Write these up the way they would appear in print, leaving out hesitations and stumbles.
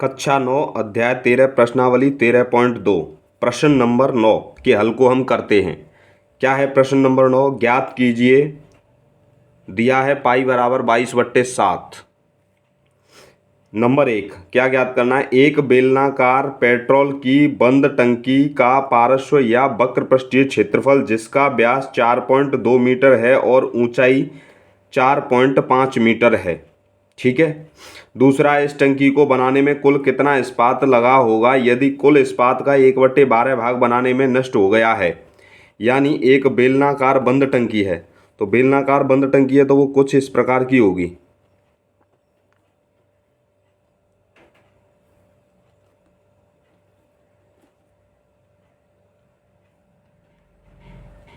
कक्षा 9 अध्याय 13 प्रश्नावली 13.2 प्रश्न नंबर 9 के हल को हम करते हैं। क्या है प्रश्न नंबर 9? ज्ञात कीजिए। दिया है पाई बराबर 22/7। नंबर 1 क्या ज्ञात करना है? एक बेलनाकार पेट्रोल की बंद टंकी का पार्श्व या वक्र पृष्ठीय क्षेत्रफल जिसका व्यास 4.2 मीटर है और ऊंचाई 4.5 मीटर है। ठीक है। दूसरा, इस टंकी को बनाने में कुल कितना इस्पात लगा होगा यदि कुल इस्पात का 1/12 भाग बनाने में नष्ट हो गया है। यानी एक बेलनाकार बंद टंकी है, तो बेलनाकार बंद टंकी है तो वो कुछ इस प्रकार की होगी।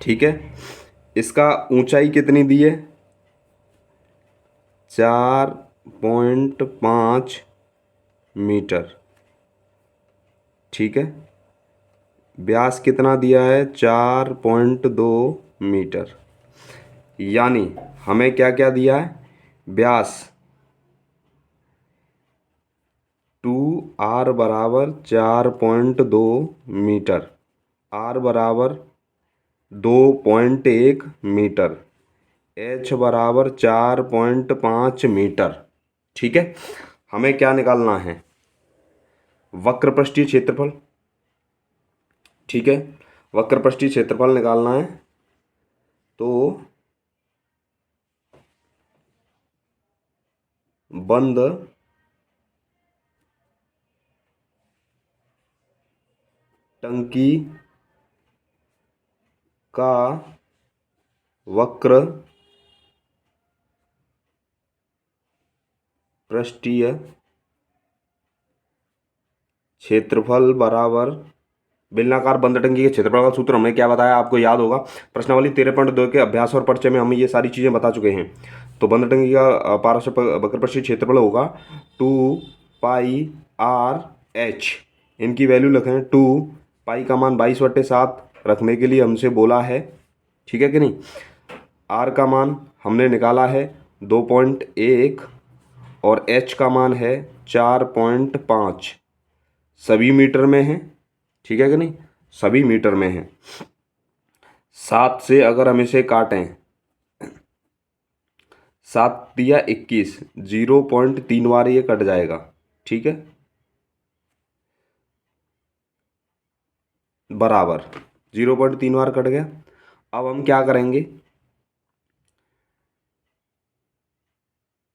ठीक है। इसका ऊंचाई कितनी दी है? 4.5 मीटर। ठीक है। व्यास कितना दिया है? 4.2 मीटर। यानी हमें क्या क्या दिया है? व्यास 2r बराबर 4.2 मीटर, r बराबर 2.1 मीटर, h बराबर 4.5 मीटर। ठीक है। हमें क्या निकालना है? वक्र पृष्ठीय क्षेत्रफल। ठीक है। वक्र पृष्ठीय क्षेत्रफल निकालना है तो बंद टंकी का वक्र पृष्ठीय क्षेत्रफल बराबर बेलनाकार बंद टंकी के क्षेत्रफल का सूत्र हमने क्या बताया आपको याद होगा। प्रश्नावली 13.2 के अभ्यास और परिचय में हम ये सारी चीज़ें बता चुके हैं। तो बंद टंकी का पार्श्व वक्र पृष्ठीय क्षेत्रफल होगा 2πr/h। इनकी वैल्यू लिखें। 2 पाई का मान 22/7 रखने के लिए हमसे बोला है। ठीक है कि नहीं। आर का मान हमने निकाला है 2.1 और h का मान है 4.5। सभी मीटर में है। ठीक है कि नहीं। सभी मीटर में है। 7 से अगर हम इसे काटें, 7 दिया 21, 0.3 बार ये कट जाएगा। ठीक है। बराबर 0.3 बार कट गया। अब हम क्या करेंगे?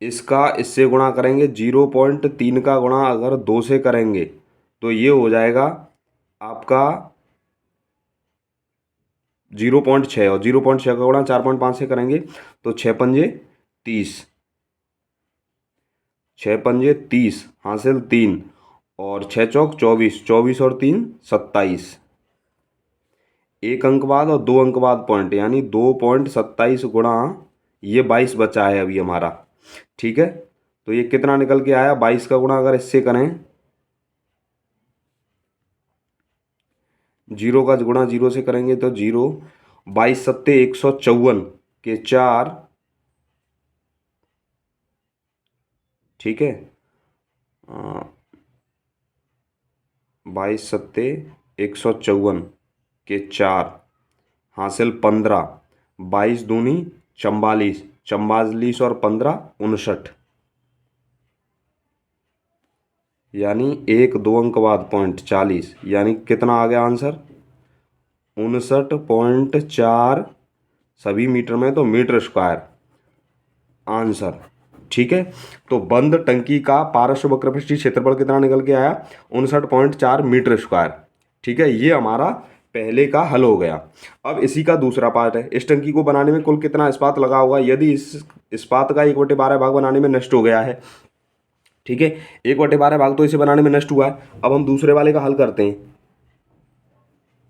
इसका इससे गुणा करेंगे। 0.3 का गुणा अगर 2 से करेंगे तो ये हो जाएगा आपका 0.6 और 0.6 का गुणा 4.5 से करेंगे तो 6×5 = 30। 6×5 = 30 हासिल 3 और 6×4 = 24। 24 और 3 = 27। एक अंक बाद और 2 अंक बाद पॉइंट, यानी 2.27 गुणा ये 22 बचा है अभी हमारा। ठीक है। तो ये कितना निकल के आया? 22 का गुणा अगर इससे करें, 0 का गुणा 0 से करेंगे तो 0। 22×7 = 154 के 4। ठीक है। 22×7 = 154 के 4 हासिल 15। 22 दूनी 44, 44 और 15 = 59। यानी 1 2 अंक बाद पॉइंट 40, यानी कितना आ गया आंसर? 59.4 सभी मीटर में, तो मीटर स्क्वायर आंसर। ठीक है। तो बंद टंकी का पार्श्व वक्र पृष्ठीय क्षेत्रफल कितना निकल के आया? 59.4 मीटर स्क्वायर। ठीक है। ये हमारा पहले का हल हो गया। अब इसी का दूसरा पार्ट है। इस टंकी को बनाने में कुल कितना इस्पात लगा होगा यदि इस इस्पात का 1/12 भाग बनाने में नष्ट हो गया है। ठीक है। 1/12 भाग तो इसे बनाने में नष्ट हुआ है। अब हम दूसरे वाले का हल करते हैं।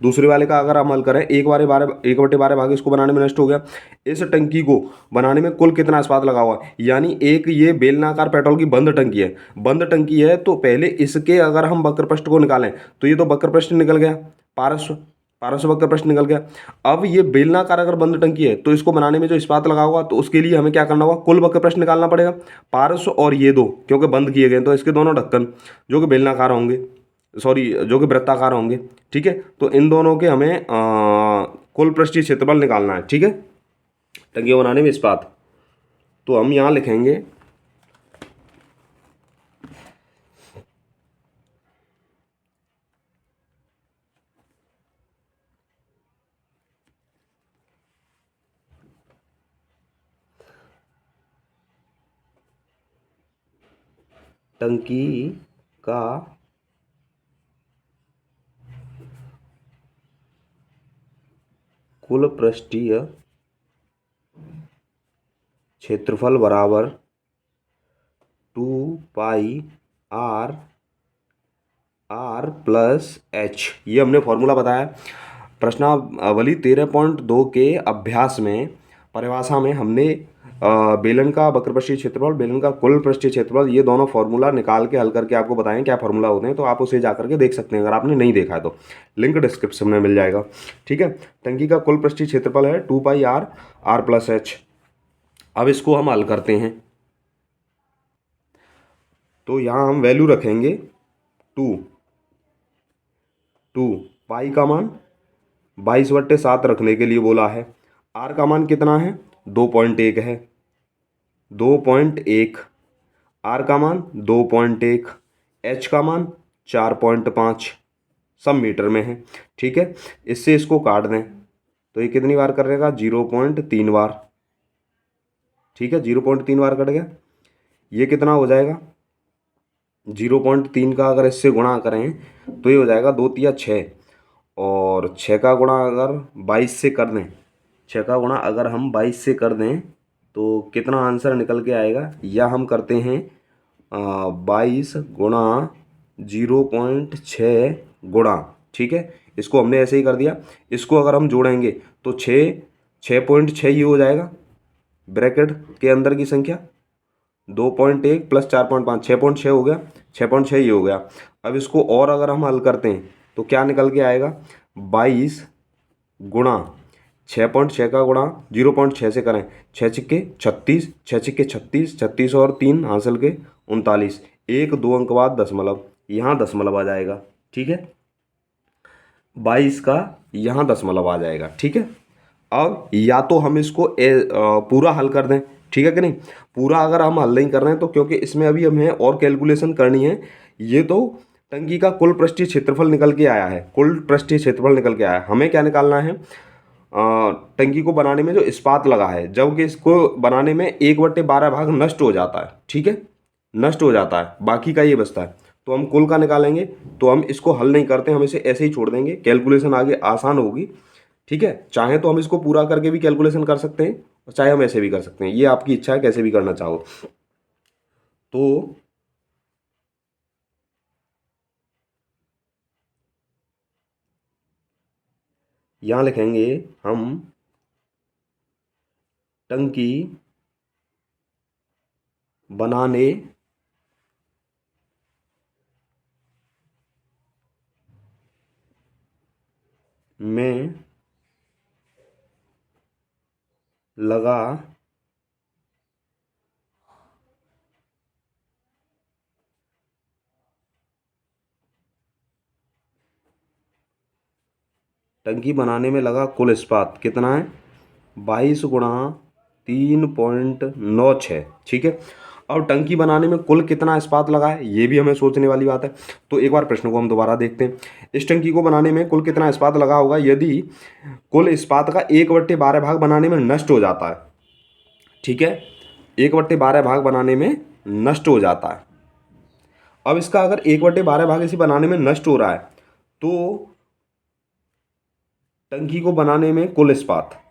दूसरे वाले का अगर हम हल करें, 1/12 भाग इसको बनाने में नष्ट हो गया। इस टंकी को बनाने में कुल कितना इस्पात लगा हुआ है? यानी एक ये बेलनाकार पेट्रोल की बंद टंकी है। बंद टंकी है तो पहले इसके अगर हम वक्र पृष्ठ को निकालें तो ये तो वक्र पृष्ठ निकल गया। पार्श्व पारस्व वक्र प्रश्न निकल गया। अब ये बेलनाकार अगर बंद टंकी है तो इसको बनाने में जो इस्पात लगा होगा तो उसके लिए हमें क्या करना होगा, कुल वक्र प्रश्न निकालना पड़ेगा। पारस्व और ये दो क्योंकि बंद किए गए तो इसके दोनों ढक्कन जो कि बेलनाकार होंगे, सॉरी जो कि वृत्ताकार होंगे, ठीक है। तो इन दोनों के हमें कुल पृष्ठीय क्षेत्रफल निकालना है, ठीक है, टंकी बनाने में इस्पात। तो हम यहाँ लिखेंगे टंकी का कुल पृष्ठीय क्षेत्रफल बराबर 2πr प्लस h। ये हमने फॉर्मूला बताया। प्रश्नावली 13.2 के अभ्यास में परिभाषा में हमने बेलन का वक्र पृष्ठीय क्षेत्रफल, बेलन का कुल पृष्ठीय क्षेत्रफल, ये दोनों फॉर्मूला निकाल के हल करके आपको बताएं क्या फॉर्मूला होते हैं। तो आप उसे जा करके देख सकते हैं अगर आपने नहीं देखा है तो, लिंक डिस्क्रिप्शन में मिल जाएगा, ठीक है। टंकी का कुल पृष्ठीय क्षेत्रफल है 2πr प्लस h। अब इसको हम हल करते हैं तो यहाँ हम वैल्यू रखेंगे 2 पाई का मान 22/7 रखने के लिए बोला है। आर का मान कितना है, 2.1 है, 2.1। आर का मान 2.1, एच का मान 4.5, सब मीटर में है, ठीक है। इससे इसको काट दें तो ये कितनी बार करेगा, 0.3 बार, ठीक है, 0.3 बार कट गया। ये कितना हो जाएगा, 0.3 का अगर इससे गुणा करें तो ये हो जाएगा 2 तिया 6, और 6 का गुणा अगर 22 से कर दें, 6 का गुणा अगर हम 22 से कर दें तो कितना आंसर निकल के आएगा, या हम करते हैं 22 गुणा 0.6 गुणा, ठीक है, इसको हमने ऐसे ही कर दिया। इसको अगर हम जोड़ेंगे तो 6.6 ये हो जाएगा, ब्रैकेट के अंदर की संख्या 2.1 प्लस 4.5, 6.6 हो गया, 6.6 ये हो गया। अब इसको और अगर हम हल करते हैं तो क्या निकल के आएगा, 22 गुणा 6.6 का गुणा 0.6 से करें, 6 छिक्के 36, 6 छिक्के 36, 36 और 3 हासिल के 39, 1 2 अंक बाद दशमलव, यहाँ दशमलव आ जाएगा, ठीक है, 22 का यहाँ दशमलव आ जाएगा, ठीक है। अब या तो हम इसको पूरा हल कर दें, ठीक है कि नहीं। पूरा अगर हम हल नहीं कर रहे हैं तो क्योंकि इसमें अभी हमें और कैलकुलेशन करनी है। ये तो टंकी का कुल पृष्ठीय क्षेत्रफल निकल के आया है, कुल पृष्ठीय क्षेत्रफल निकल के आया है। हमें क्या निकालना है, टंकी को बनाने में जो इस्पात लगा है, जबकि इसको बनाने में 1/12 भाग नष्ट हो जाता है, ठीक है, नष्ट हो जाता है, बाकी का ये बचता है। तो हम कुल का निकालेंगे, तो हम इसको हल नहीं करते, हम इसे ऐसे ही छोड़ देंगे, कैलकुलेशन आगे आसान होगी, ठीक है। चाहे तो हम इसको पूरा करके भी कैलकुलेशन कर सकते हैं और चाहे हम ऐसे भी कर सकते हैं, ये आपकी इच्छा है, कैसे भी करना चाहो। तो यहाँ लिखेंगे हम टंकी बनाने में लगा टंकी बनाने में लगा कुल इस्पात कितना है, 22 गुणा 3.96, ठीक है। अब टंकी बनाने में कुल कितना इस्पात लगा है ये भी हमें सोचने वाली बात है। तो एक बार प्रश्न को हम दोबारा देखते हैं। इस टंकी को बनाने में कुल कितना इस्पात लगा होगा, यदि कुल इस्पात का 1/12 भाग बनाने में नष्ट हो जाता है, ठीक है, 1/12 भाग बनाने में नष्ट हो जाता है। अब इसका अगर 1/12 भाग इसी बनाने में नष्ट हो रहा है तो टंकी को बनाने में कुल इस्पात,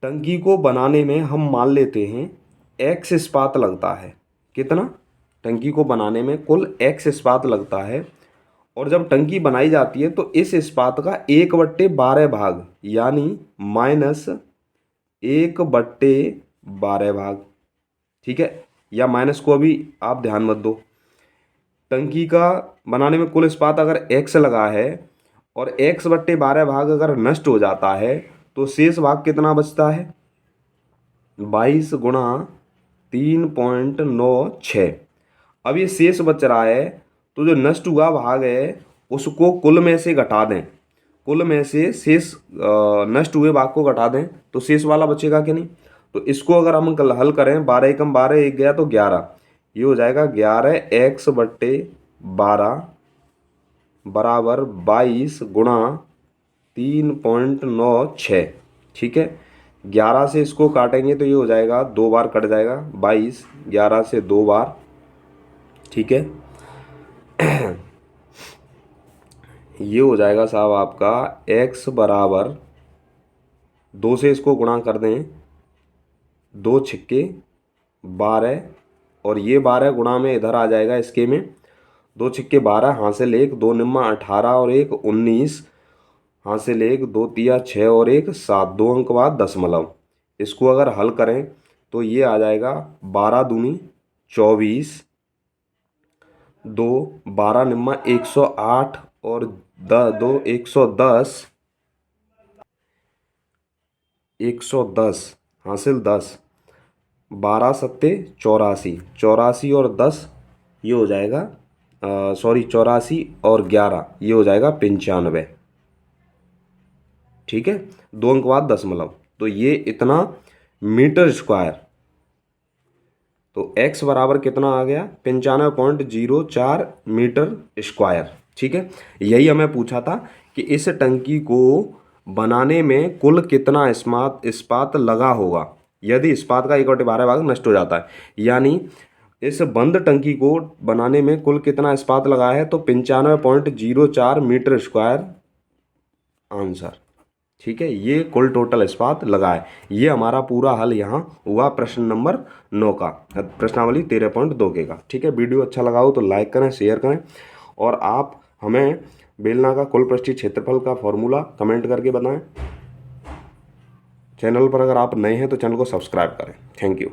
टंकी को बनाने में हम मान लेते हैं x इस्पात लगता है, कितना, टंकी को बनाने में कुल x इस्पात लगता है। और जब टंकी बनाई जाती है तो इस इस्पात का 1/12 भाग यानी -1/12 भाग, ठीक है, या माइनस को अभी आप ध्यान मत दो, टंकी का बनाने में कुल इस्पात अगर x लगा है और x/12 भाग अगर नष्ट हो जाता है तो शेष भाग कितना बचता है? 22 गुणा 3.96। अब ये शेष बच रहा है तो जो नष्ट हुआ भाग है उसको कुल में से घटा दें, कुल में से शेष नष्ट हुए भाग को घटा दें तो शेष वाला बचेगा कि नहीं। तो इसको अगर हम कल हल करें 12 एकम 12 एक गया तो 11, ये हो जाएगा 11x/12 बराबर 22 गुणा 3.96। ठीक है, 11 से इसको काटेंगे तो ये हो जाएगा 2 बार कट जाएगा, 22 11 से 2 बार। ठीक है, ये हो जाएगा साहब आपका x बराबर 2 से इसको गुणा कर दें, 2 छिक्के 12 और ये 12 गुणा में इधर आ जाएगा इसके में, 2 छिक्के 12 हासिल 1 2 निम्मा 18 और 1 19 हासिल 1 2 तिया 6 और 1 7 2 अंक बाद दशमलव। इसको अगर हल करें तो ये आ जाएगा 12 दूनी 24, 2 12 निम्मा 108 और 2 110 हासिल 10, 12 सत्ते 84, 84 और 10 ये हो जाएगा 84 और 11 ये हो जाएगा 95। ठीक है, 2 अंक बाद दशमलव, तो ये इतना मीटर स्क्वायर। तो x बराबर कितना आ गया? 95.04 मीटर स्क्वायर। ठीक है, यही हमें पूछा था कि इस टंकी को बनाने में कुल कितना इस्पात लगा होगा यदि इस्पात का 1/12 भाग नष्ट हो जाता है। यानी इस बंद टंकी को बनाने में कुल कितना इस्पात लगा है तो 95.04 मीटर स्क्वायर आंसर। ठीक है, ये कुल टोटल इस्पात लगा है। ये हमारा पूरा हल यहाँ हुआ प्रश्न नंबर 9 का, प्रश्नावली 13.2 के का। ठीक है, वीडियो अच्छा लगा हो तो लाइक करें, शेयर करें और आप हमें बेलना का कुल पृष्ठीय क्षेत्रफल का फॉर्मूला कमेंट करके बताएं। चैनल पर अगर आप नए हैं तो चैनल को सब्सक्राइब करें। Thank you.